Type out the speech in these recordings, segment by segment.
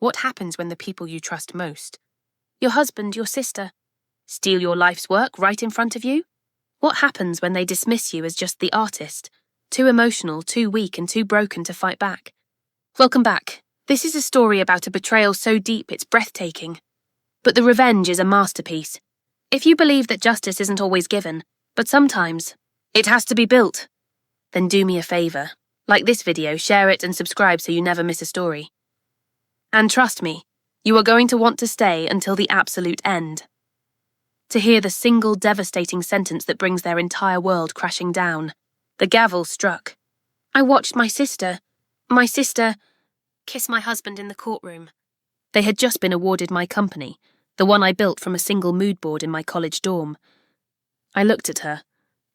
What happens when the people you trust most, your husband, your sister, steal your life's work right in front of you? What happens when they dismiss you as just the artist, too emotional, too weak, and too broken to fight back? Welcome back. This is a story about a betrayal so deep it's breathtaking. But the revenge is a masterpiece. If you believe that justice isn't always given, but sometimes it has to be built, then do me a favor. Like this video, share it and subscribe so you never miss a story. And trust me, you are going to want to stay until the absolute end. To hear the single devastating sentence that brings their entire world crashing down. The gavel struck. I watched my sister kiss my husband in the courtroom. They had just been awarded my company, the one I built from a single mood board in my college dorm. I looked at her.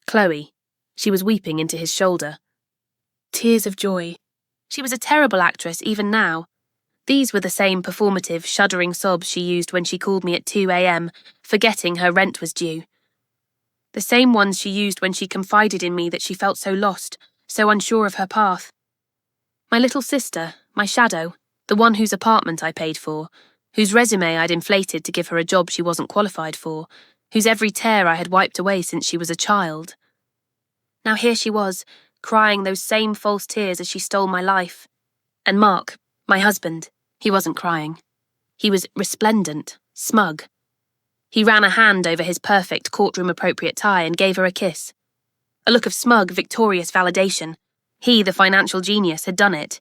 Chloe. She was weeping into his shoulder. Tears of joy. She was a terrible actress even now. These were the same performative, shuddering sobs she used when she called me at 2 a.m., forgetting her rent was due. The same ones she used when she confided in me that she felt so lost, so unsure of her path. My little sister, my shadow, the one whose apartment I paid for, whose resume I'd inflated to give her a job she wasn't qualified for, whose every tear I had wiped away since she was a child. Now here she was, crying those same false tears as she stole my life. And Mark, my husband, he wasn't crying. He was resplendent, smug. He ran a hand over his perfect courtroom-appropriate tie and gave her a kiss. A look of smug, victorious validation. He, the financial genius, had done it.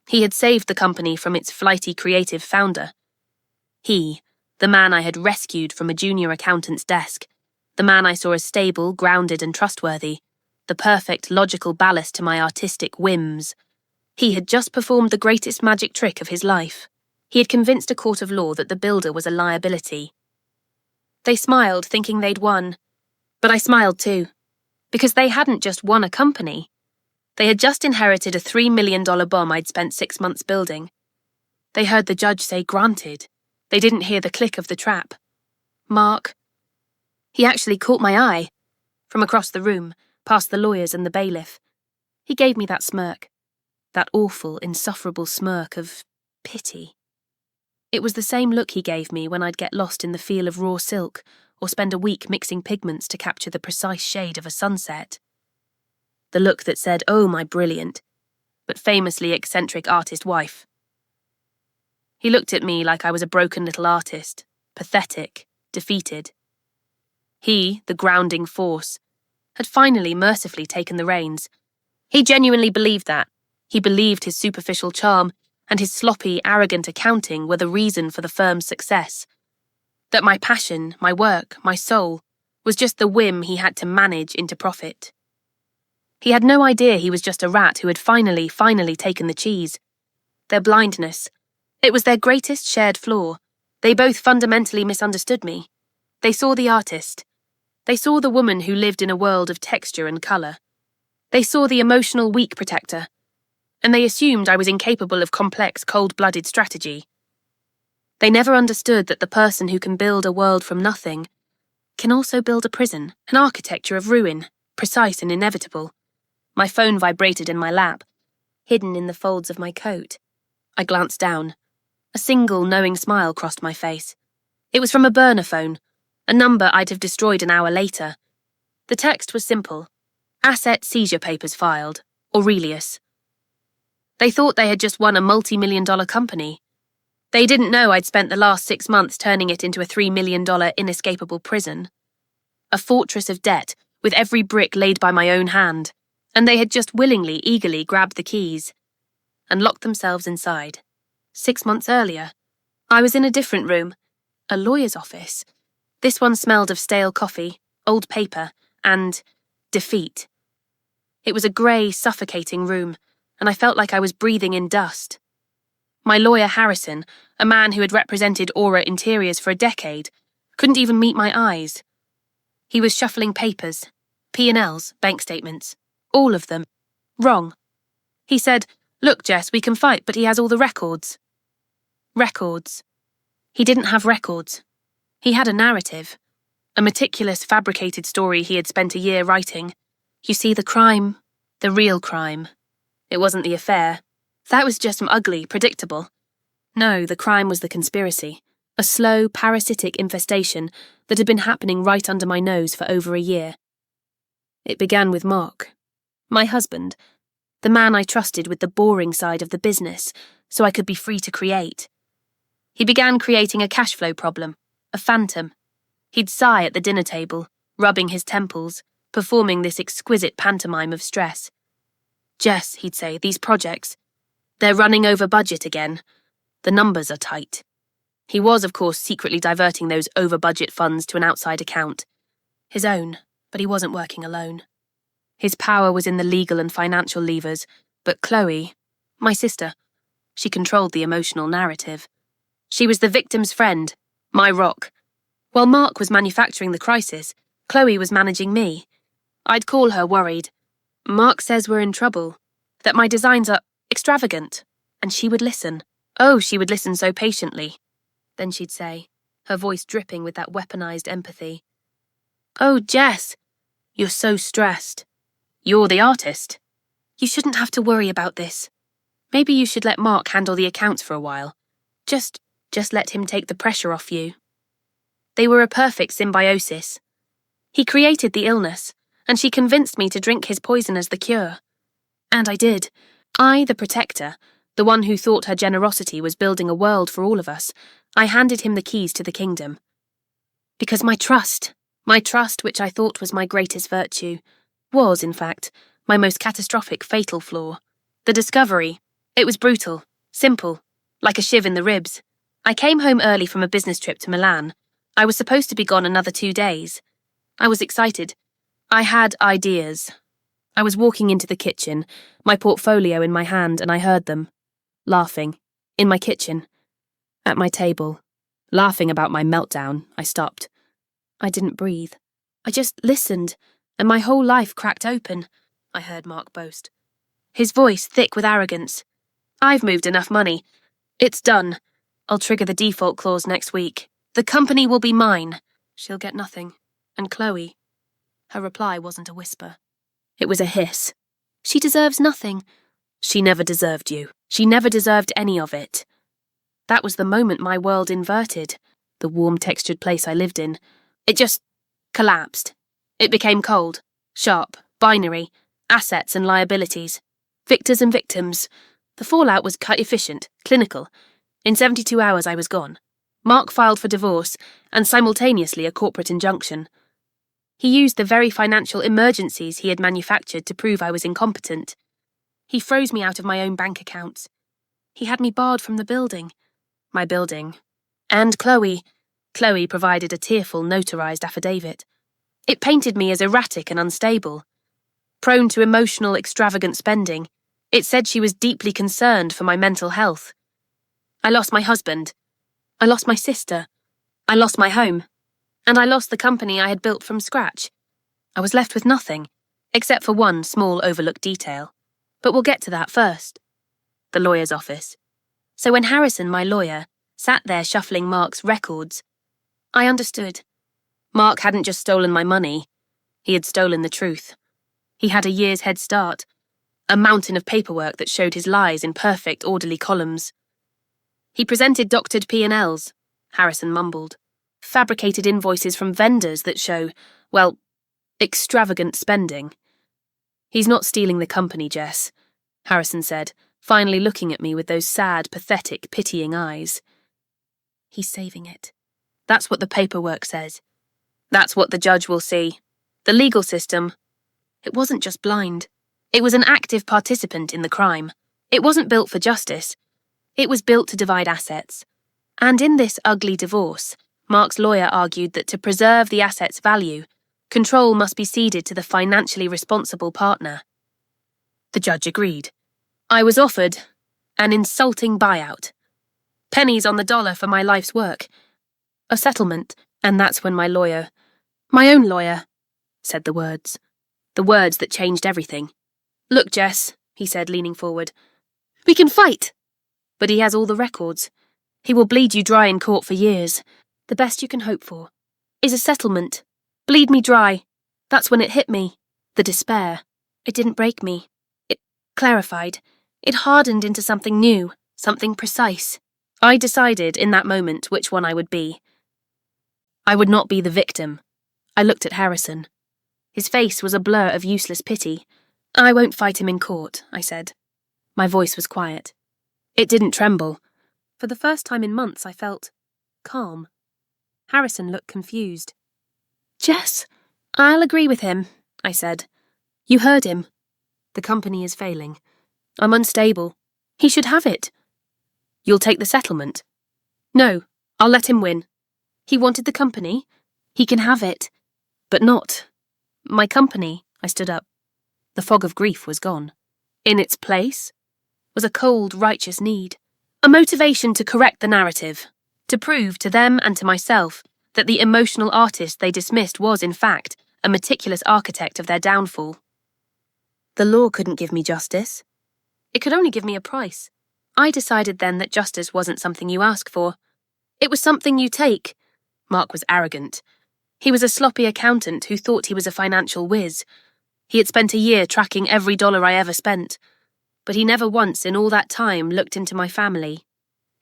He had saved the company from its flighty creative founder. He, the man I had rescued from a junior accountant's desk, the man I saw as stable, grounded and trustworthy, the perfect logical ballast to my artistic whims. He had just performed the greatest magic trick of his life. He had convinced a court of law that the builder was a liability. They smiled, thinking they'd won. But I smiled too, because they hadn't just won a company. They had just inherited a $3 million bomb I'd spent 6 months building. They heard the judge say granted. They didn't hear the click of the trap. Mark. He actually caught my eye. From across the room, past the lawyers and the bailiff. He gave me that smirk. That awful, insufferable smirk of pity. It was the same look he gave me when I'd get lost in the feel of raw silk or spend a week mixing pigments to capture the precise shade of a sunset. The look that said, "Oh, my brilliant, but famously eccentric artist wife." He looked at me like I was a broken little artist, pathetic, defeated. He, the grounding force, had finally mercifully taken the reins. He genuinely believed that. He believed his superficial charm and his sloppy, arrogant accounting were the reason for the firm's success. That my passion, my work, my soul, was just the whim he had to manage into profit. He had no idea he was just a rat who had finally taken the cheese. Their blindness. It was their greatest shared flaw. They both fundamentally misunderstood me. They saw the artist. They saw the woman who lived in a world of texture and colour. They saw the emotional weak protector. And they assumed I was incapable of complex, cold-blooded strategy. They never understood that the person who can build a world from nothing can also build a prison, an architecture of ruin, precise and inevitable. My phone vibrated in my lap, hidden in the folds of my coat. I glanced down. A single, knowing smile crossed my face. It was from a burner phone, a number I'd have destroyed an hour later. The text was simple. Asset seizure papers filed. Aurelius. They thought they had just won a multi-million-dollar company. They didn't know I'd spent the last 6 months turning it into a $3 million inescapable prison. A fortress of debt, with every brick laid by my own hand. And they had just willingly, eagerly grabbed the keys and locked themselves inside. 6 months earlier, I was in a different room, a lawyer's office. This one smelled of stale coffee, old paper, and defeat. It was a grey, suffocating room, and I felt like I was breathing in dust. My lawyer Harrison, a man who had represented Aura Interiors for a decade, couldn't even meet my eyes. He was shuffling papers, P&Ls, bank statements, all of them. Wrong. He said, "Look, Jess, we can fight, but he has all the records." Records. He didn't have records. He had a narrative, a meticulous, fabricated story he had spent a year writing. You see, the crime, the real crime. It wasn't the affair. That was just ugly, predictable. No, the crime was the conspiracy. A slow, parasitic infestation that had been happening right under my nose for over a year. It began with Mark, my husband, the man I trusted with the boring side of the business so I could be free to create. He began creating a cash flow problem, a phantom. He'd sigh at the dinner table, rubbing his temples, performing this exquisite pantomime of stress. "Jess," he'd say, "these projects, they're running over budget again. The numbers are tight." He was, of course, secretly diverting those over-budget funds to an outside account. His own, but he wasn't working alone. His power was in the legal and financial levers, but Chloe, my sister, she controlled the emotional narrative. She was the victim's friend, my rock. While Mark was manufacturing the crisis, Chloe was managing me. I'd call her worried. "Mark says we're in trouble, that my designs are extravagant," and she would listen. Oh, she would listen so patiently. Then she'd say, her voice dripping with that weaponized empathy, "Oh, Jess, you're so stressed. You're the artist. You shouldn't have to worry about this. Maybe you should let Mark handle the accounts for a while. Just let him take the pressure off you." They were a perfect symbiosis. He created the illness, and she convinced me to drink his poison as the cure. And I did. I, the protector, the one who thought her generosity was building a world for all of us, I handed him the keys to the kingdom. Because my trust, which I thought was my greatest virtue, was, in fact, my most catastrophic fatal flaw. The discovery, it was brutal, simple, like a shiv in the ribs. I came home early from a business trip to Milan. I was supposed to be gone another 2 days. I was excited. I had ideas. I was walking into the kitchen, my portfolio in my hand, and I heard them. Laughing. In my kitchen. At my table. Laughing about my meltdown, I stopped. I didn't breathe. I just listened, and my whole life cracked open, I heard Mark boast. His voice thick with arrogance. "I've moved enough money. It's done. I'll trigger the default clause next week. The company will be mine. She'll get nothing. And Chloe." Her reply wasn't a whisper. It was a hiss. "She deserves nothing." "She never deserved you. She never deserved any of it." That was the moment my world inverted, the warm-textured place I lived in. It just collapsed. It became cold, sharp, binary, assets and liabilities, victors and victims. The fallout was efficient, clinical. In 72 hours I was gone. Mark filed for divorce and simultaneously a corporate injunction. He used the very financial emergencies he had manufactured to prove I was incompetent. He froze me out of my own bank accounts. He had me barred from the building. My building. And Chloe. Chloe provided a tearful, notarized affidavit. It painted me as erratic and unstable. Prone to emotional, extravagant spending, it said she was deeply concerned for my mental health. I lost my husband. I lost my sister. I lost my home. And I lost the company I had built from scratch. I was left with nothing, except for one small overlooked detail. But we'll get to that first. The lawyer's office. So when Harrison, my lawyer, sat there shuffling Mark's records, I understood. Mark hadn't just stolen my money. He had stolen the truth. He had a year's head start. A mountain of paperwork that showed his lies in perfect, orderly columns. He presented doctored P&Ls, Harrison mumbled. Fabricated invoices from vendors that show, well, extravagant spending. "He's not stealing the company, Jess," Harrison said, finally looking at me with those sad, pathetic, pitying eyes. "He's saving it. That's what the paperwork says. That's what the judge will see. The legal system. It wasn't just blind. It was an active participant in the crime. It wasn't built for justice. It was built to divide assets. And in this ugly divorce, Mark's lawyer argued that to preserve the asset's value, control must be ceded to the financially responsible partner. The judge agreed. I was offered an insulting buyout. Pennies on the dollar for my life's work. A settlement, and that's when my own lawyer, said the words. The words that changed everything. "Look, Jess," he said, leaning forward. "We can fight." But he has all the records. He will bleed you dry in court for years. The best you can hope for is a settlement. Bleed me dry. That's when it hit me. The despair. It didn't break me. It clarified. It hardened into something new, something precise. I decided in that moment which one I would be. I would not be the victim. I looked at Harrison. His face was a blur of useless pity. I won't fight him in court, I said. My voice was quiet. It didn't tremble. For the first time in months, I felt calm. Harrison looked confused. Jess, I'll agree with him, I said. You heard him. The company is failing. I'm unstable. He should have it. You'll take the settlement? No, I'll let him win. He wanted the company. He can have it. But not my company. I stood up. The fog of grief was gone. In its place was a cold, righteous need. A motivation to correct the narrative. To prove to them and to myself that the emotional artist they dismissed was, in fact, a meticulous architect of their downfall. The law couldn't give me justice. It could only give me a price. I decided then that justice wasn't something you ask for. It was something you take. Mark was arrogant. He was a sloppy accountant who thought he was a financial whiz. He had spent a year tracking every dollar I ever spent. But he never once in all that time looked into my family.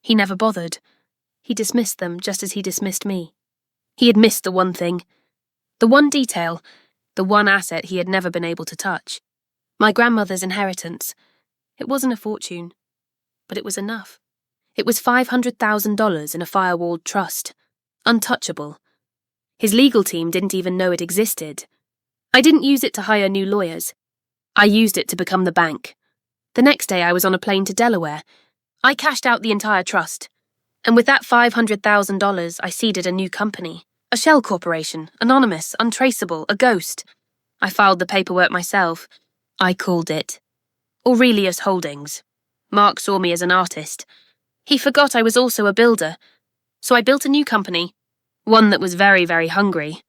He never bothered. He dismissed them just as he dismissed me. He had missed the one thing. The one detail. The one asset he had never been able to touch. My grandmother's inheritance. It wasn't a fortune. But it was enough. It was $500,000 in a firewalled trust. Untouchable. His legal team didn't even know it existed. I didn't use it to hire new lawyers. I used it to become the bank. The next day I was on a plane to Delaware. I cashed out the entire trust. And with that $500,000, I seeded a new company. A shell corporation, anonymous, untraceable, a ghost. I filed the paperwork myself. I called it Aurelius Holdings. Mark saw me as an artist. He forgot I was also a builder. So I built a new company. One that was very, very hungry.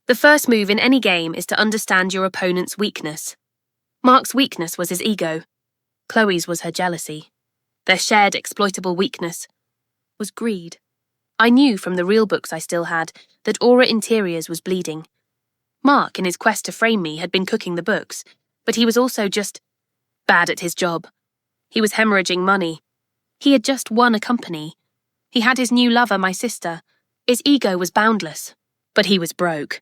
The first move in any game is to understand your opponent's weakness. Mark's weakness was his ego. Chloe's was her jealousy. Their shared exploitable weakness was greed. I knew from the real books I still had that Aura Interiors was bleeding. Mark, in his quest to frame me, had been cooking the books, but he was also just bad at his job. He was hemorrhaging money. He had just won a company. He had his new lover, my sister. His ego was boundless, but he was broke.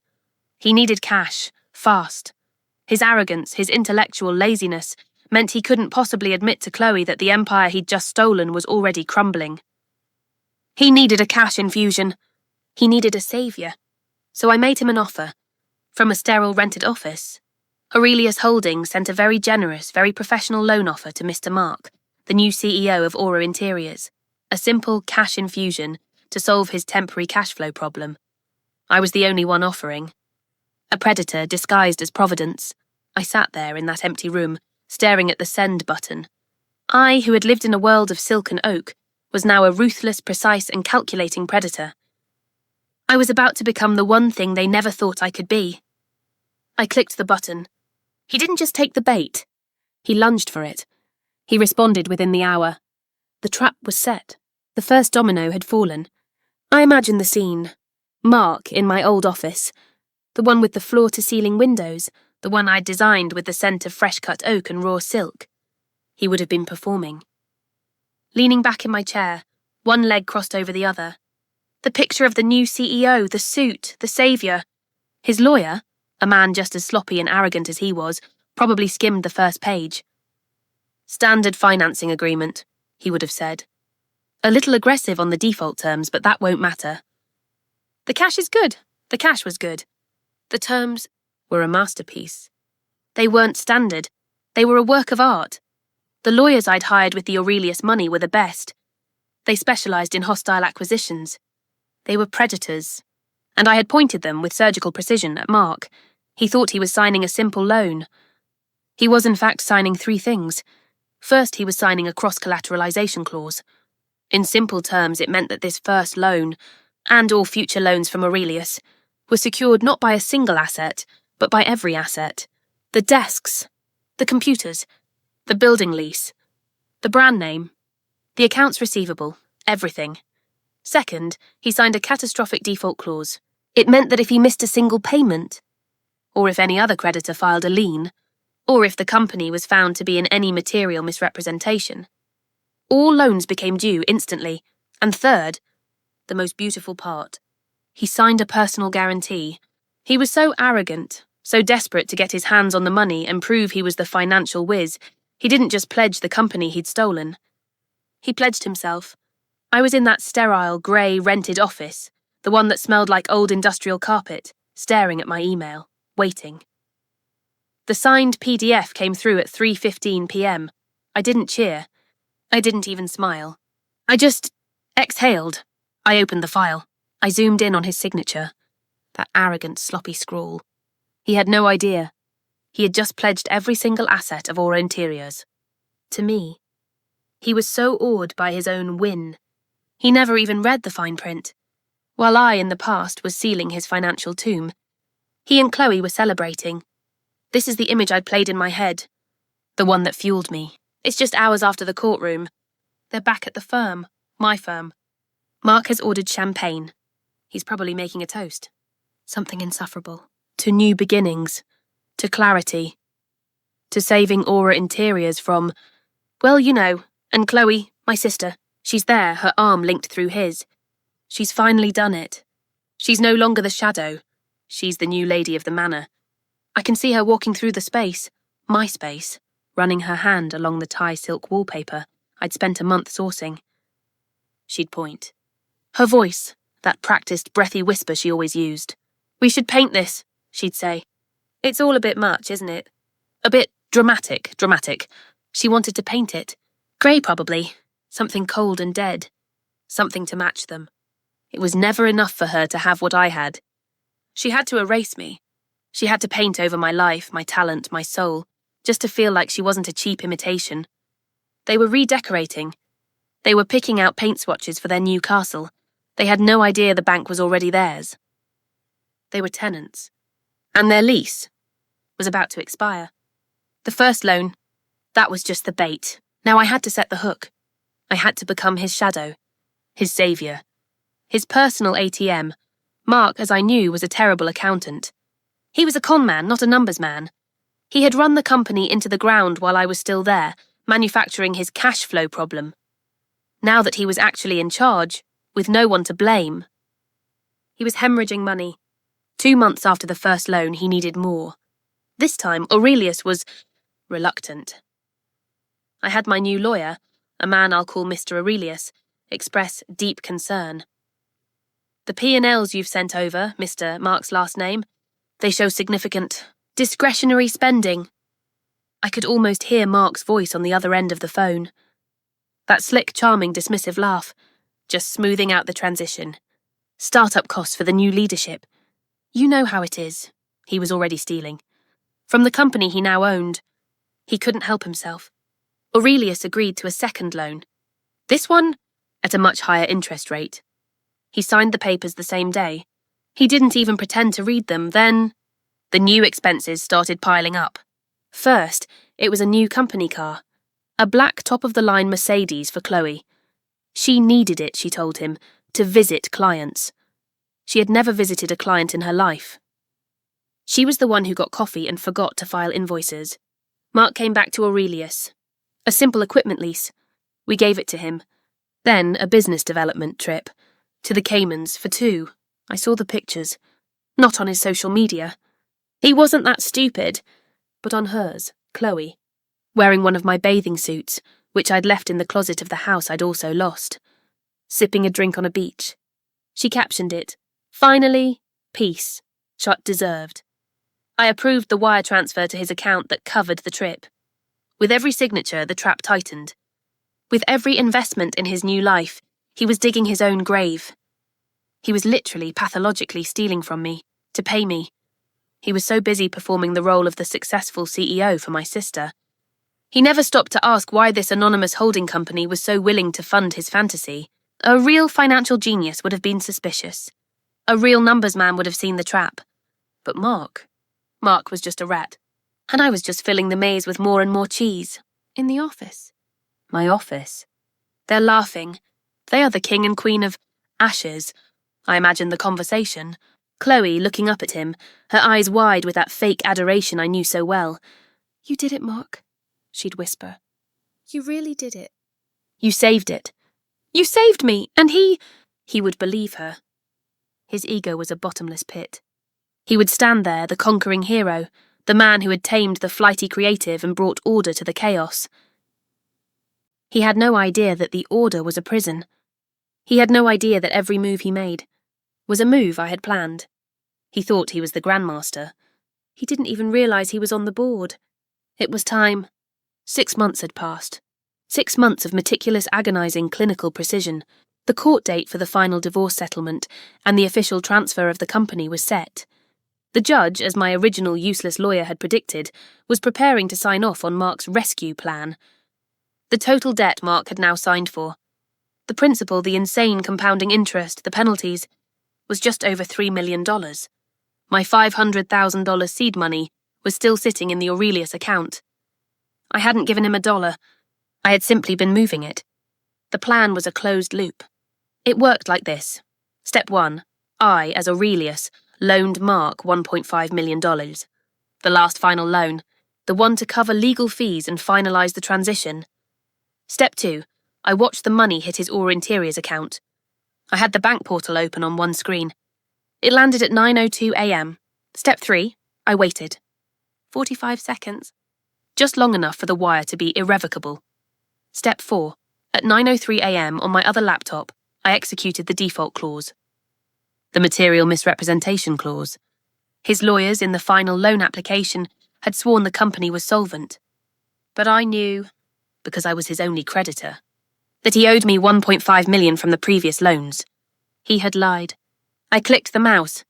He needed cash, fast. His arrogance, his intellectual laziness, meant he couldn't possibly admit to Chloe that the empire he'd just stolen was already crumbling. He needed a cash infusion. He needed a savior. So I made him an offer. From a sterile rented office, Aurelius Holdings sent a very generous, very professional loan offer to Mr. Mark, the new CEO of Aura Interiors. A simple cash infusion to solve his temporary cash flow problem. I was the only one offering. A predator disguised as Providence. I sat there in that empty room, staring at the send button. I, who had lived in a world of silk and oak, was now a ruthless, precise, and calculating predator. I was about to become the one thing they never thought I could be. I clicked the button. He didn't just take the bait. He lunged for it. He responded within the hour. The trap was set. The first domino had fallen. I imagined the scene. Mark in my old office. The one with the floor-to-ceiling windows. The one I'd designed with the scent of fresh-cut oak and raw silk. He would have been performing. Leaning back in my chair, one leg crossed over the other. The picture of the new CEO, the suit, the savior. His lawyer, a man just as sloppy and arrogant as he was, probably skimmed the first page. Standard financing agreement, he would have said. A little aggressive on the default terms, but that won't matter. The cash is good. The cash was good. The terms were a masterpiece. They weren't standard. They were a work of art. The lawyers I'd hired with the Aurelius money were the best. They specialised in hostile acquisitions. They were predators. And I had pointed them with surgical precision at Mark. He thought he was signing a simple loan. He was in fact signing three things. First, he was signing a cross-collateralisation clause. In simple terms, it meant that this first loan, and all future loans from Aurelius, were secured not by a single asset, but by every asset. The desks, the computers, the building lease, the brand name, the accounts receivable, everything. Second, he signed a catastrophic default clause. It meant that if he missed a single payment, or if any other creditor filed a lien, or if the company was found to be in any material misrepresentation, all loans became due instantly, And third, the most beautiful part, he signed a personal guarantee. He was so arrogant, so desperate to get his hands on the money and prove he was the financial whiz, he didn't just pledge the company he'd stolen. He pledged himself. I was in that sterile, grey, rented office, the one that smelled like old industrial carpet, staring at my email, waiting. The signed PDF came through at 3:15 p.m. I didn't cheer. I didn't even smile. I just exhaled. I opened the file. I zoomed in on his signature. That arrogant, sloppy scrawl. He had no idea. He had just pledged every single asset of Aura Interiors. To me. He was so awed by his own win. He never even read the fine print. While I, in the past, was sealing his financial tomb, he and Chloe were celebrating. This is the image I'd played in my head. The one that fueled me. It's just hours after the courtroom. They're back at the firm. My firm. Mark has ordered champagne. He's probably making a toast. Something insufferable. To new beginnings. To clarity. To saving Aura Interiors from, well, you know, and Chloe, my sister, she's there, her arm linked through his. She's finally done it. She's no longer the shadow. She's the new lady of the manor. I can see her walking through the space, my space, running her hand along the Thai silk wallpaper I'd spent a month sourcing. She'd point. Her voice, that practiced breathy whisper she always used. "We should paint this," she'd say. "It's all a bit much, isn't it? A bit dramatic. She wanted to paint it. Grey, probably. Something cold and dead. Something to match them. It was never enough for her to have what I had. She had to erase me. She had to paint over my life, my talent, my soul, just to feel like she wasn't a cheap imitation. They were redecorating. They were picking out paint swatches for their new castle. They had no idea the bank was already theirs. They were tenants. And their lease was about to expire. The first loan, that was just the bait. Now I had to set the hook. I had to become his shadow, his saviour. His personal ATM. Mark, as I knew, was a terrible accountant. He was a con man, not a numbers man. He had run the company into the ground while I was still there, manufacturing his cash flow problem. Now that he was actually in charge, with no one to blame. He was hemorrhaging money. 2 months after the first loan, he needed more. This time, Aurelius was reluctant. I had my new lawyer, a man I'll call Mr. Aurelius, express deep concern. The P&Ls you've sent over, Mr. Mark's last name, they show significant discretionary spending. I could almost hear Mark's voice on the other end of the phone. That slick, charming, dismissive laugh, just smoothing out the transition. Startup costs for the new leadership. You know how it is. He was already stealing. From the company he now owned. He couldn't help himself. Aurelius agreed to a second loan. This one, at a much higher interest rate. He signed the papers the same day. He didn't even pretend to read them. Then, the new expenses started piling up. First, it was a new company car. A black top-of-the-line Mercedes for Chloe. She needed it, she told him, to visit clients. She had never visited a client in her life. She was the one who got coffee and forgot to file invoices. Mark came back to Aurelius. A simple equipment lease. We gave it to him. Then a business development trip. To the Caymans for 2. I saw the pictures. Not on his social media. He wasn't that stupid. But on hers, Chloe. Wearing one of my bathing suits, which I'd left in the closet of the house I'd also lost. Sipping a drink on a beach. She captioned it, "Finally, peace. Shot deserved." I approved the wire transfer to his account that covered the trip. With every signature, the trap tightened. With every investment in his new life, he was digging his own grave. He was literally, pathologically stealing from me, to pay me. He was so busy performing the role of the successful CEO for my sister. He never stopped to ask why this anonymous holding company was so willing to fund his fantasy. A real financial genius would have been suspicious. A real numbers man would have seen the trap. But Mark was just a rat. And I was just filling the maze with more and more cheese. In the office. My office. They're laughing. They are the king and queen of ashes. I imagine the conversation. Chloe looking up at him, her eyes wide with that fake adoration I knew so well. "You did it, Mark," she'd whisper. "You really did it." "You saved it. You saved me, and he would believe her. His ego was a bottomless pit. He would stand there, the conquering hero, the man who had tamed the flighty creative and brought order to the chaos. He had no idea that the order was a prison. He had no idea that every move he made was a move I had planned. He thought he was the Grandmaster. He didn't even realize he was on the board. It was time. 6 months had passed. 6 months of meticulous, agonizing clinical precision. The court date for the final divorce settlement and the official transfer of the company was set. The judge, as my original useless lawyer had predicted, was preparing to sign off on Mark's rescue plan. The total debt Mark had now signed for, the principal, the insane compounding interest, the penalties, was just over $3 million. My $500,000 seed money was still sitting in the Aurelius account. I hadn't given him $1. I had simply been moving it. The plan was a closed loop. It worked like this. Step 1. I, as Aurelius, loaned Mark $1.5 million. The last final loan, the one to cover legal fees and finalise the transition. Step 2. I watched the money hit his Aura Interiors account. I had the bank portal open on one screen. It landed at 9:02 a.m. Step 3. I waited. 45 seconds. Just long enough for the wire to be irrevocable. Step 4. At 9:03 a.m. on my other laptop, I executed the default clause. The material misrepresentation clause. His lawyers in the final loan application had sworn the company was solvent. But I knew, because I was his only creditor, that he owed me $1.5 million from the previous loans. He had lied. I clicked the mouse.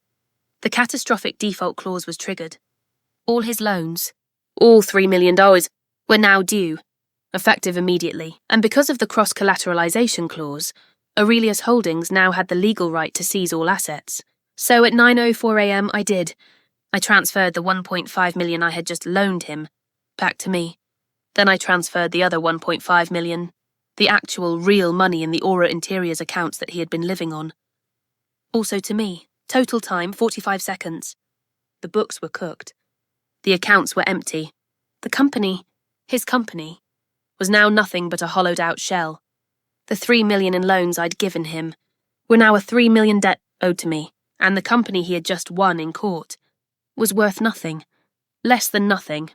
The catastrophic default clause was triggered. All his loans, all $3 million, were now due, effective immediately, and because of the cross-collateralization clause, Aurelius Holdings now had the legal right to seize all assets. So at 9:04 a.m. I did. I transferred the $1.5 million I had just loaned him back to me. Then I transferred the other $1.5 million, the actual real money in the Aura Interiors accounts that he had been living on. Also to me. Total time 45 seconds. The books were cooked. The accounts were empty. The company, his company, was now nothing but a hollowed-out shell. The $3 million in loans I'd given him were now a $3 million debt owed to me, and the company he had just won in court was worth nothing. Less than nothing.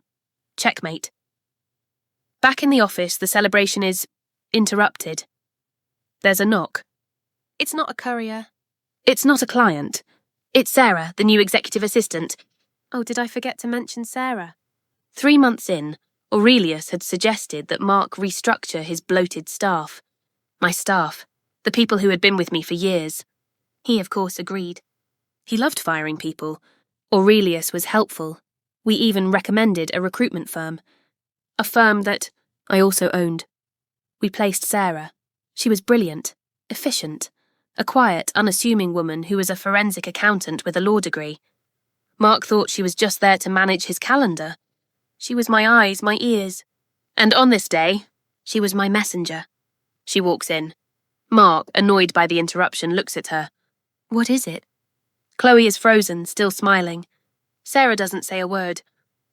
Checkmate. Back in the office, the celebration is interrupted. There's a knock. It's not a courier. It's not a client. It's Sarah, the new executive assistant. Oh, did I forget to mention Sarah? 3 months in, Aurelius had suggested that Mark restructure his bloated staff. My staff, the people who had been with me for years. He, of course, agreed. He loved firing people. Aurelius was helpful. We even recommended a recruitment firm. A firm that I also owned. We placed Sarah. She was brilliant, efficient, a quiet, unassuming woman who was a forensic accountant with a law degree. Mark thought she was just there to manage his calendar. She was my eyes, my ears. And on this day, she was my messenger. She walks in. Mark, annoyed by the interruption, looks at her. What is it? Chloe is frozen, still smiling. Sarah doesn't say a word.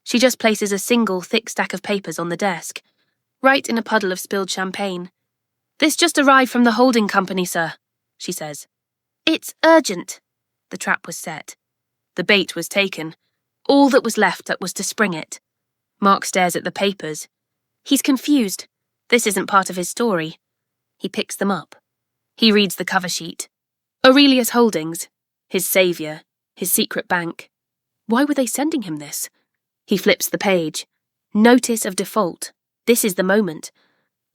She just places a single thick stack of papers on the desk, right in a puddle of spilled champagne. This just arrived from the holding company, sir, she says. It's urgent. The trap was set. The bait was taken. All that was left was to spring it. Mark stares at the papers. He's confused. This isn't part of his story. He picks them up. He reads the cover sheet. Aurelius Holdings, his saviour, his secret bank. Why were they sending him this? He flips the page. Notice of default. This is the moment.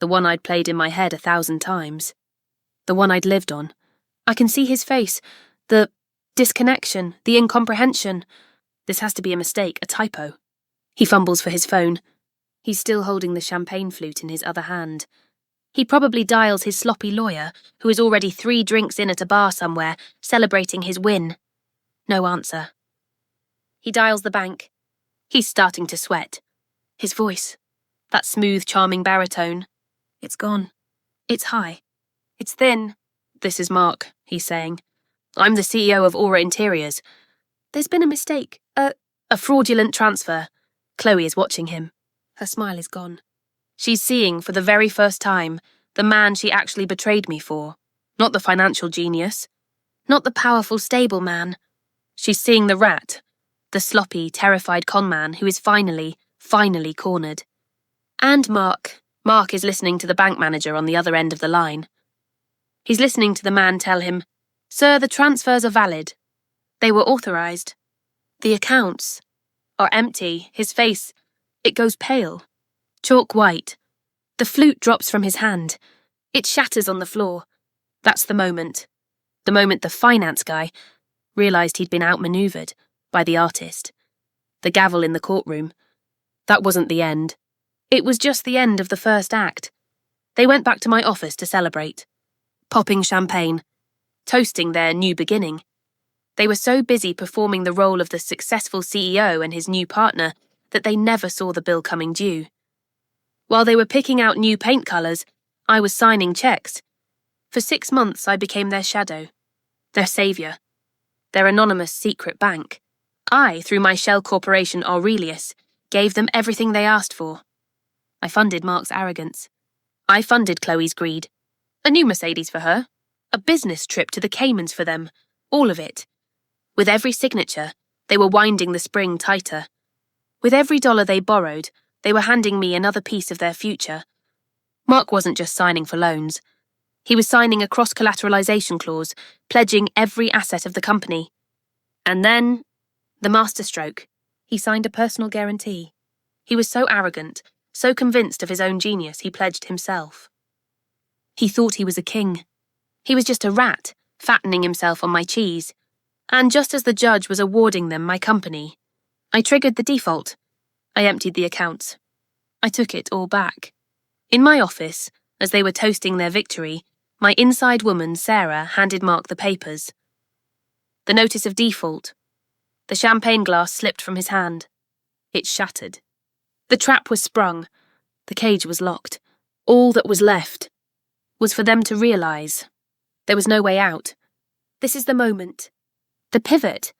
The one I'd played in my head 1,000 times. The one I'd lived on. I can see his face. The disconnection, the incomprehension. This has to be a mistake, a typo. He fumbles for his phone. He's still holding the champagne flute in his other hand. He probably dials his sloppy lawyer, who is already 3 drinks in at a bar somewhere, celebrating his win. No answer. He dials the bank. He's starting to sweat. His voice, that smooth, charming baritone. It's gone. It's high. It's thin. This is Mark, he's saying. I'm the CEO of Aura Interiors. There's been a mistake. A fraudulent transfer. Chloe is watching him. Her smile is gone. She's seeing, for the very first time, The man she actually betrayed me for. Not the financial genius. Not the powerful, stable man. She's seeing the rat. The sloppy, terrified conman who is finally cornered. And Mark. Mark is listening to the bank manager on the other end of the line. He's listening to the man tell him, "Sir, the transfers are valid. They were authorised. The accounts are empty." His face, it goes pale. Chalk white. The flute drops from his hand. It shatters on the floor. That's the moment. The moment the finance guy realised he'd been outmanoeuvred by the artist. The gavel in the courtroom. That wasn't the end. It was just the end of the first act. They went back to my office to celebrate. Popping champagne. Toasting their new beginning. They were so busy performing the role of the successful CEO and his new partner that they never saw the bill coming due. While they were picking out new paint colours, I was signing cheques. For 6 months I became their shadow, their saviour, their anonymous secret bank. I, through my shell corporation Aurelius, gave them everything they asked for. I funded Mark's arrogance. I funded Chloe's greed. A new Mercedes for her. A business trip to the Caymans for them. All of it. With every signature, they were winding the spring tighter. With every dollar they borrowed, they were handing me another piece of their future. Mark wasn't just signing for loans. He was signing a cross-collateralization clause, pledging every asset of the company. And then, the masterstroke. He signed a personal guarantee. He was so arrogant, so convinced of his own genius, he pledged himself. He thought he was a king. He was just a rat, fattening himself on my cheese. And just as the judge was awarding them my company, I triggered the default. I emptied the accounts. I took it all back. In my office, as they were toasting their victory, my inside woman, Sarah, handed Mark the papers. The notice of default. The champagne glass slipped from his hand. It shattered. The trap was sprung. The cage was locked. All that was left was for them to realise there was no way out. This is the moment. The pivot.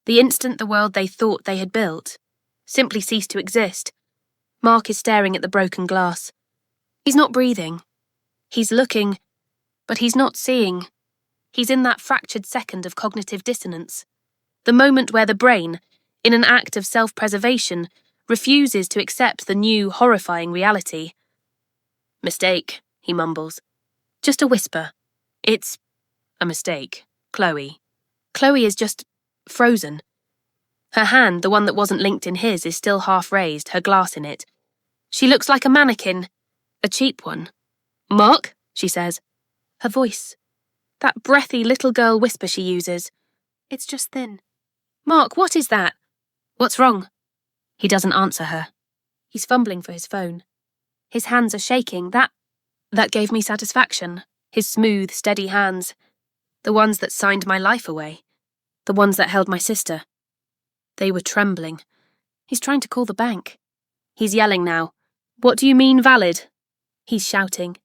The instant the world they thought they had built simply ceased to exist. Mark is staring at the broken glass. He's not breathing. He's looking, but he's not seeing. He's in that fractured second of cognitive dissonance. The moment where the brain, in an act of self-preservation, refuses to accept the new, horrifying reality. "Mistake," he mumbles. Just a whisper. "It's a mistake, Chloe." Chloe is just frozen. Her hand, the one that wasn't linked in his, is still half raised, her glass in it. She looks like a mannequin. A cheap one. "Mark," she says. Her voice. That breathy little girl whisper she uses. It's just thin. "Mark, what is that? What's wrong?" He doesn't answer her. He's fumbling for his phone. His hands are shaking. That gave me satisfaction. His smooth, steady hands. The ones that signed my life away. The ones that held my sister. They were trembling. He's trying to call the bank. He's yelling now. "What do you mean valid?" He's shouting.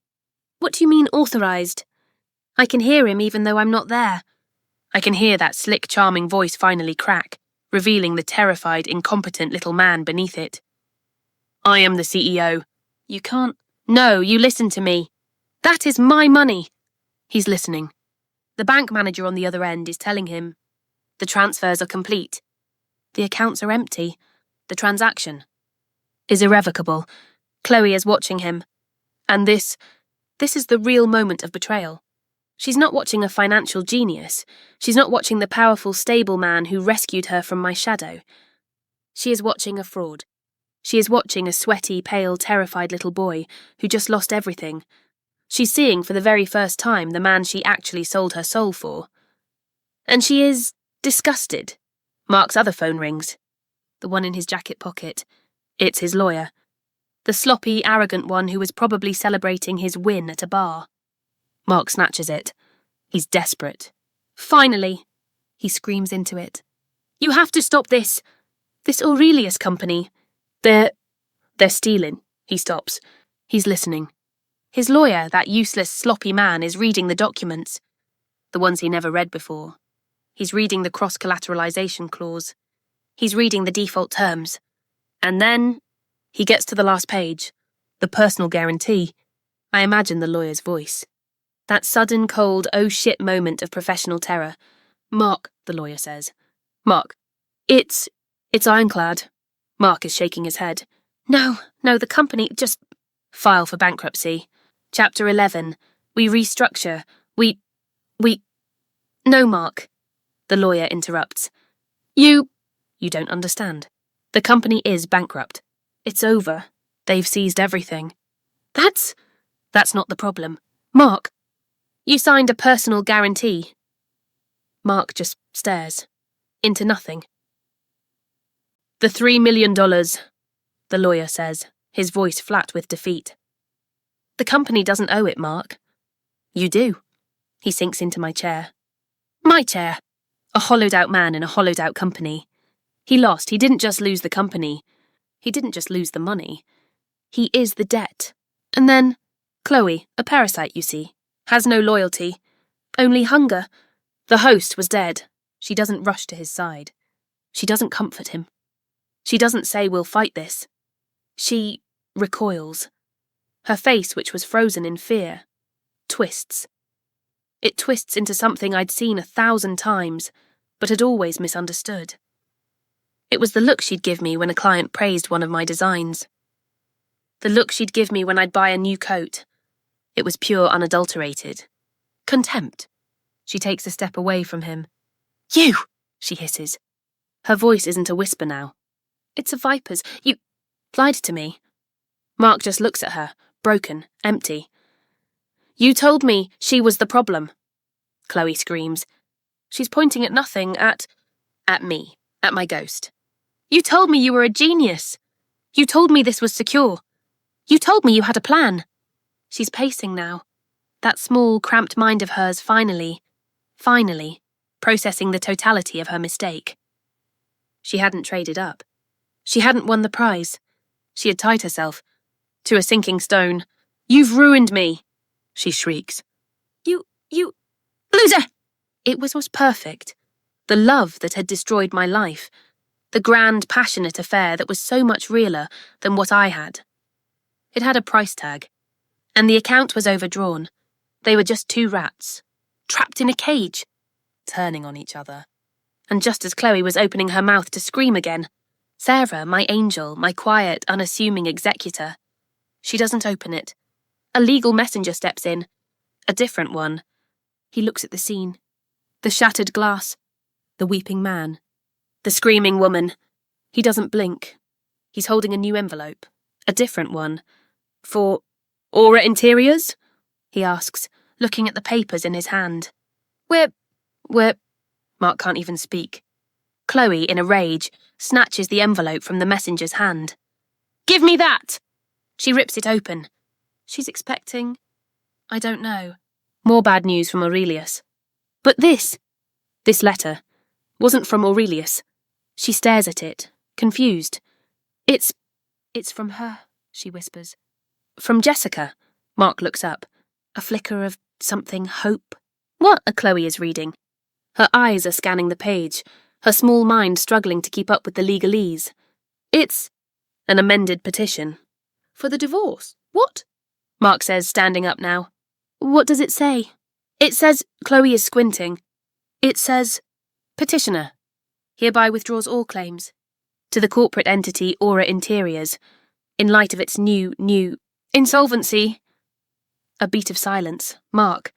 "What do you mean authorised?" I can hear him even though I'm not there. I can hear that slick, charming voice finally crack, revealing the terrified, incompetent little man beneath it. "I am the CEO. You can't. No, you listen to me. That is my money." He's listening. The bank manager on the other end is telling him, "The transfers are complete. The accounts are empty. The transaction is irrevocable." Chloe is watching him. And this is the real moment of betrayal. She's not watching a financial genius. She's not watching the powerful, stable man who rescued her from my shadow. She is watching a fraud. She is watching a sweaty, pale, terrified little boy who just lost everything. She's seeing for the very first time the man she actually sold her soul for. And she is disgusted. Mark's other phone rings. The one in his jacket pocket. It's his lawyer. The sloppy, arrogant one who was probably celebrating his win at a bar. Mark snatches it. He's desperate. "Finally!" He screams into it. "You have to stop this! This Aurelius company. They're stealing." He stops. He's listening. His lawyer, that useless, sloppy man, is reading the documents. The ones he never read before. He's reading the cross-collateralization clause. He's reading the default terms. And then he gets to the last page. The personal guarantee. I imagine the lawyer's voice. That sudden, cold, oh shit moment of professional terror. Mark, the lawyer says. Mark, it's ironclad. Mark is shaking his head. No, the company just file for bankruptcy. Chapter 11. We restructure. We. No, Mark. The lawyer interrupts. You don't understand. The company is bankrupt. It's over. They've seized everything. That's not the problem. Mark, you signed a personal guarantee. Mark just stares. Into nothing. The $3 million, the lawyer says, his voice flat with defeat. The company doesn't owe it, Mark. You do. He sinks into my chair. My chair. A hollowed-out man in a hollowed-out company. He lost. He didn't just lose the company. He didn't just lose the money. He is the debt. And then, Chloe, a parasite, you see, has no loyalty. Only hunger. The host was dead. She doesn't rush to his side. She doesn't comfort him. She doesn't say we'll fight this. She recoils. Her face, which was frozen in fear, twists. It twists into something I'd seen 1,000 times, but had always misunderstood. It was the look she'd give me when a client praised one of my designs. The look she'd give me when I'd buy a new coat. It was pure, unadulterated. Contempt. She takes a step away from him. You! She hisses. Her voice isn't a whisper now. It's a viper's. You lied to me. Mark just looks at her, broken, empty. You told me she was the problem. Chloe screams. She's pointing at nothing, at me, at my ghost. You told me you were a genius. You told me this was secure. You told me you had a plan. She's pacing now. That small, cramped mind of hers finally, processing the totality of her mistake. She hadn't traded up. She hadn't won the prize. She had tied herself to a sinking stone. You've ruined me, she shrieks. You, loser! It was perfect. The love that had destroyed my life. The grand, passionate affair that was so much realer than what I had. It had a price tag. And the account was overdrawn. They were just two rats, trapped in a cage, turning on each other. And just as Chloe was opening her mouth to scream again, Sarah, my angel, my quiet, unassuming executor, she doesn't open it. A legal messenger steps in. A different one. He looks at the scene. The shattered glass. The weeping man. The screaming woman. He doesn't blink. He's holding a new envelope. A different one. For Aura Interiors? He asks, looking at the papers in his hand. We're... Mark can't even speak. Chloe, in a rage, snatches the envelope from the messenger's hand. Give me that! She rips it open. She's expecting... I don't know. More bad news from Aurelius. But this letter, wasn't from Aurelius. She stares at it, confused. It's from her, she whispers. From Jessica. Mark looks up. A flicker of something hope. What? Chloe is reading. Her eyes are scanning the page, her small mind struggling to keep up with the legalese. It's an amended petition. For the divorce? What? Mark says, standing up now. What does it say? It says, Chloe is squinting. It says, petitioner hereby withdraws all claims to the corporate entity Aura Interiors in light of its new insolvency. A beat of silence. Mark.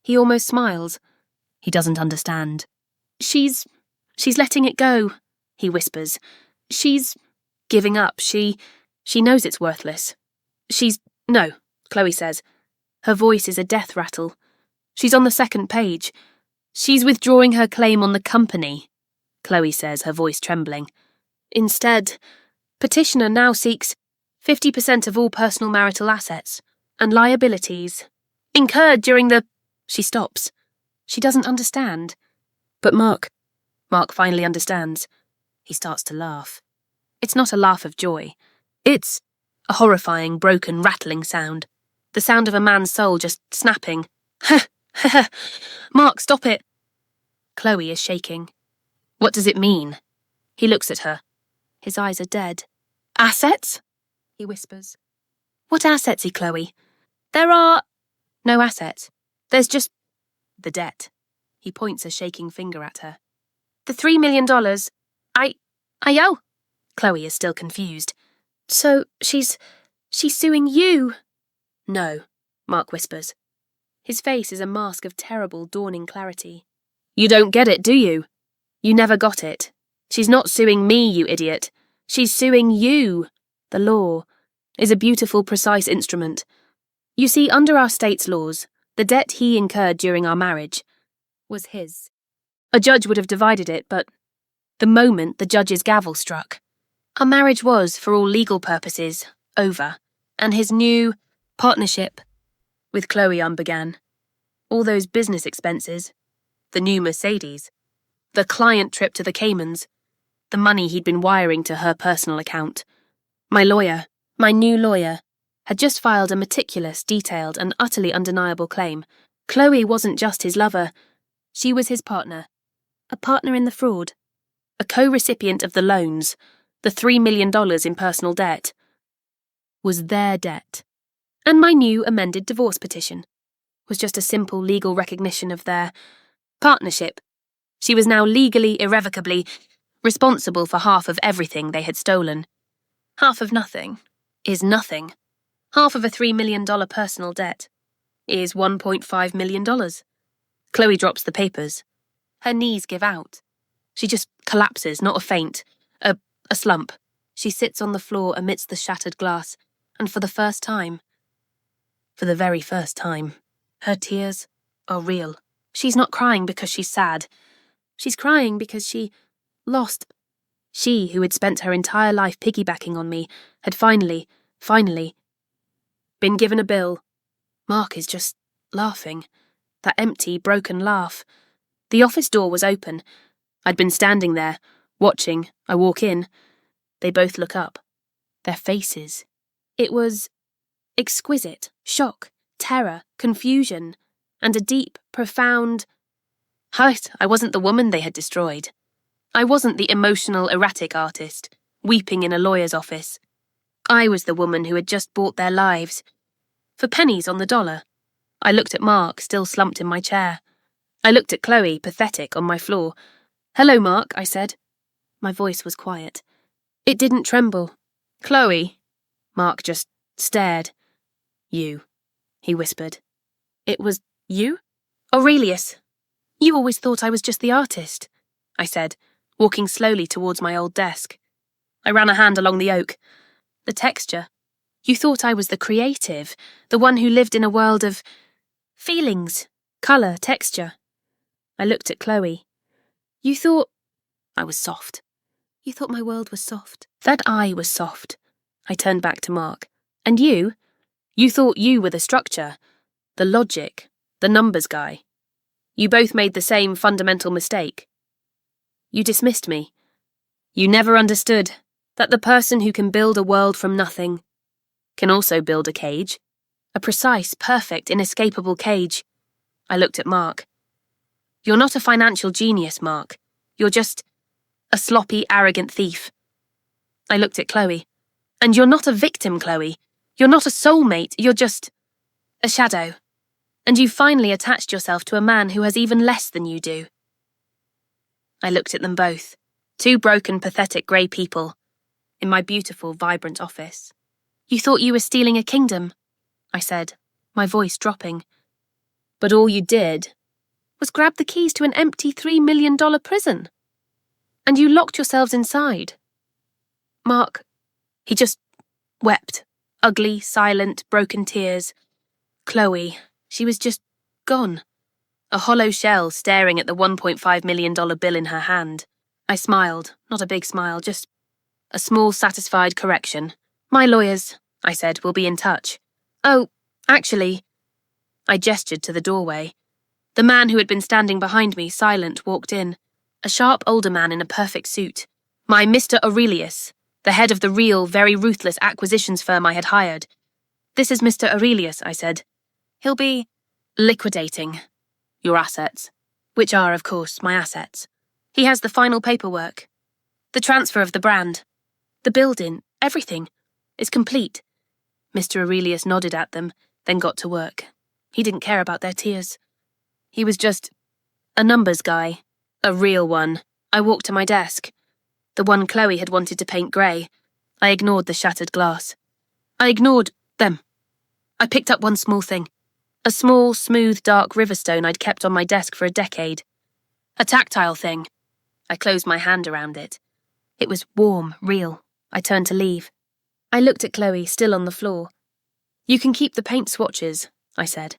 He almost smiles. He doesn't understand. She's letting it go, he whispers. She's giving up. She knows it's worthless. No, Chloe says. Her voice is a death rattle. She's on the second page. She's withdrawing her claim on the company, Chloe says, her voice trembling. Instead, petitioner now seeks 50% of all personal marital assets and liabilities incurred during the... She stops. She doesn't understand. But Mark finally understands. He starts to laugh. It's not a laugh of joy. It's a horrifying, broken, rattling sound. The sound of a man's soul just snapping. Ha! Ha ha! Mark, stop it! Chloe is shaking. What does it mean? He looks at her. His eyes are dead. Assets? He whispers. What assets, Chloe? There are no assets. There's just the debt. He points a shaking finger at her. The $3 million. I owe. Chloe is still confused. So she's suing you? No, Mark whispers. His face is a mask of terrible, dawning clarity. You don't get it, do you? You never got it. She's not suing me, you idiot. She's suing you. The law is a beautiful, precise instrument. You see, under our state's laws, the debt he incurred during our marriage was his. A judge would have divided it, but the moment the judge's gavel struck, our marriage was, for all legal purposes, over, and his new partnership with Chloe began. All those business expenses, the new Mercedes, the client trip to the Caymans, the money he'd been wiring to her personal account. My lawyer, my new lawyer, had just filed a meticulous, detailed, and utterly undeniable claim. Chloe wasn't just his lover. She was his partner. A partner in the fraud. A co-recipient of the loans, the $3 million in personal debt. Was their debt. And my new amended divorce petition was just a simple legal recognition of their partnership. She was now legally, irrevocably responsible for half of everything they had stolen. Half of nothing is nothing. Half of a $3 million personal debt is $1.5 million. Chloe drops the papers. Her knees give out. She just collapses, not a faint, a slump. She sits on the floor amidst the shattered glass, and for the very first time, her tears are real. She's not crying because she's sad. She's crying because she lost. She, who had spent her entire life piggybacking on me, had finally been given a bill. Mark is just laughing. That empty, broken laugh. The office door was open. I'd been standing there, watching. I walk in. They both look up. Their faces. It was exquisite. Shock, terror, confusion, and a deep, profound hurt. I wasn't the woman they had destroyed. I wasn't the emotional, erratic artist, weeping in a lawyer's office. I was the woman who had just bought their lives. For pennies on the dollar. I looked at Mark, still slumped in my chair. I looked at Chloe, pathetic, on my floor. Hello, Mark, I said. My voice was quiet. It didn't tremble. Chloe. Mark just stared. You, he whispered. It was you? Aurelius. You always thought I was just the artist, I said, walking slowly towards my old desk. I ran a hand along the oak. The texture. You thought I was the creative, the one who lived in a world of feelings, colour, texture. I looked at Chloe. You thought I was soft. You thought my world was soft. That I was soft. I turned back to Mark. And you? You thought you were the structure, the logic, the numbers guy. You both made the same fundamental mistake. You dismissed me. You never understood that the person who can build a world from nothing can also build a cage. A precise, perfect, inescapable cage. I looked at Mark. You're not a financial genius, Mark. You're just a sloppy, arrogant thief. I looked at Chloe. And you're not a victim, Chloe. You're not a soulmate. You're just a shadow. And you've finally attached yourself to a man who has even less than you do. I looked at them both. Two broken, pathetic grey people in my beautiful, vibrant office. You thought you were stealing a kingdom, I said, my voice dropping. But all you did was grab the keys to an empty $3 million prison. And you locked yourselves inside. Mark, he just wept. Ugly, silent, broken tears. Chloe, she was just gone. A hollow shell staring at the $1.5 million bill in her hand. I smiled, not a big smile, just a small, satisfied correction. My lawyers, I said, will be in touch. Oh, actually, I gestured to the doorway. The man who had been standing behind me, silent, walked in. A sharp older man in a perfect suit. My Mr. Aurelius, the head of the real, very ruthless acquisitions firm I had hired. This is Mr. Aurelius, I said. He'll be liquidating your assets, which are, of course, my assets. He has the final paperwork. The transfer of the brand. The building, everything, is complete. Mr. Aurelius nodded at them. then got to work. He didn't care about their tears. He was just a numbers guy, a real one. I walked to my desk. The one Chloe had wanted to paint grey. I ignored the shattered glass. I ignored them. I picked up one small thing. A small, smooth, dark riverstone I'd kept on my desk for a decade. A tactile thing. I closed my hand around it. It was warm, real. I turned to leave. I looked at Chloe, still on the floor. "You can keep the paint swatches," I said.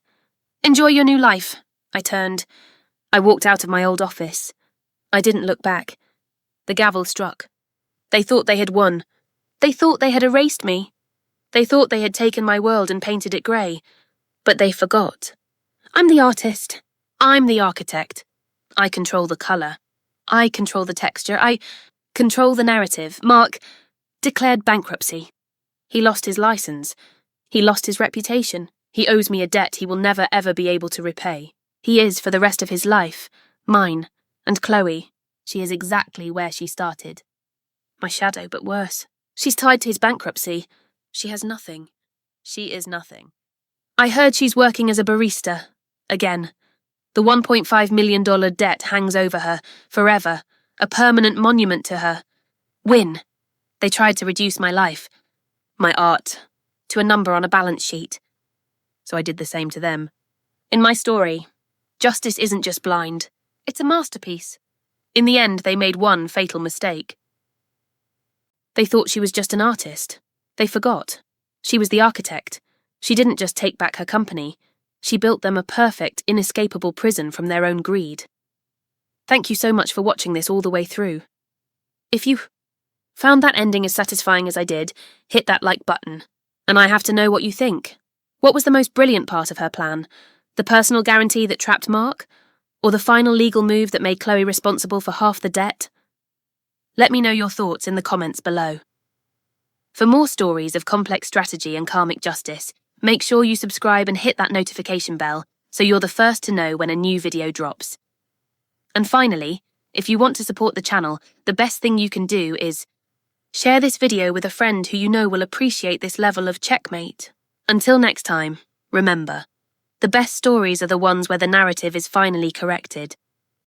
"Enjoy your new life." I turned. I walked out of my old office. I didn't look back. The gavel struck. They thought they had won. They thought they had erased me. They thought they had taken my world and painted it grey. But they forgot. I'm the artist. I'm the architect. I control the colour. I control the texture. I control the narrative. Mark declared bankruptcy. He lost his licence. He lost his reputation. He owes me a debt he will never ever be able to repay. He is, for the rest of his life, mine. And Chloe, she is exactly where she started. My shadow, but worse. She's tied to his bankruptcy. She has nothing. She is nothing. I heard she's working as a barista. Again. The $1.5 million debt hangs over her, forever, a permanent monument to her. Win. They tried to reduce my life, my art, to a number on a balance sheet. So I did the same to them. In my story, justice isn't just blind. It's a masterpiece. In the end, they made one fatal mistake. They thought she was just an artist. They forgot. She was the architect. She didn't just take back her company. She built them a perfect, inescapable prison from their own greed. Thank you so much for watching this all the way through. If you found that ending as satisfying as I did, hit that like button. And I have to know what you think. What was the most brilliant part of her plan? The personal guarantee that trapped Mark? Or the final legal move that made Chloe responsible for half the debt? Let me know your thoughts in the comments below. For more stories of complex strategy and karmic justice, make sure you subscribe and hit that notification bell so you're the first to know when a new video drops. And finally, if you want to support the channel, the best thing you can do is share this video with a friend who you know will appreciate this level of checkmate. Until next time, remember, the best stories are the ones where the narrative is finally corrected.